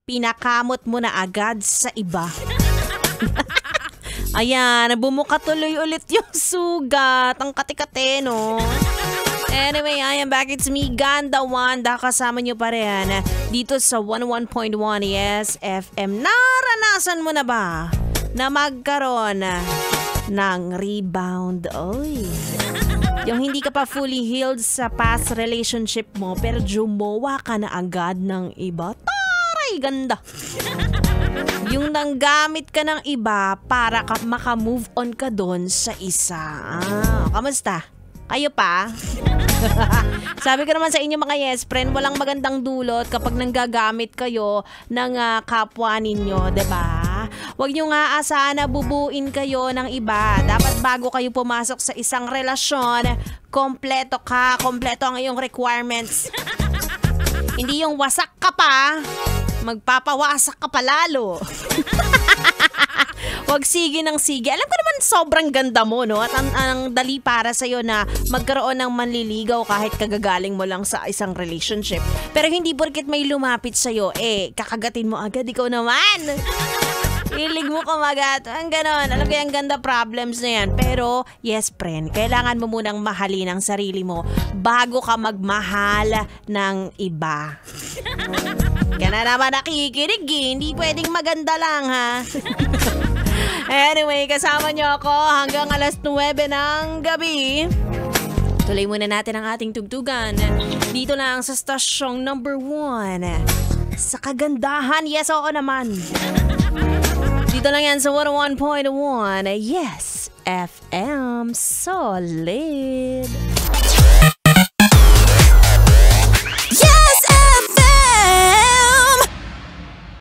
pinakamot mo na agad sa iba. Ayan, bumuka tuloy ulit yung sugat. Ang kati-kati, no? Anyway, I am back. It's me, Ganda Wanda. Kasama nyo pa rin dito sa 101.1 Yes FM. Naranasan mo na ba na magkaroon ng rebound? Oy. Yung hindi ka pa fully healed sa past relationship mo pero jumowa ka na agad ng iba. Taray, ganda. Yung nanggamit ka ng iba para maka-move on ka doon sa isa. Kamusta? Kayo pa? Sabi ko naman sa inyo mga yes friend, walang magandang dulot kapag nanggagamit kayo ng kapwa ninyo, 'di ba? Huwag nyo nga asahan na bubuin kayo ng iba. Dapat bago kayo pumasok sa isang relasyon, kompleto ang iyong requirements. Hindi yung wasak ka pa, magpapawasak ka pa lalo. Huwag sige ng sige. Alam ko naman sobrang ganda mo, no? At ang dali para sa'yo na magkaroon ng manliligaw kahit kagagaling mo lang sa isang relationship. Pero hindi porket may lumapit sa'yo, kakagatin mo agad. Ikaw naman. Hilig mo kumagat. Ang ganon. Alam ko yung ganda problems na yan. Pero, yes friend, kailangan mo munang mahalin ang sarili mo bago ka magmahal ng iba. Kaya na naman nakikinig, hindi pwedeng maganda lang, ha? Anyway, kasama niyo ako hanggang alas 9 ng gabi. Tuloy muna natin ang ating tugtugan. Dito lang sa stasyong number 1. Sa kagandahan, yes, oo naman. Dito lang yan sa 101.1. Yes, FM Solid.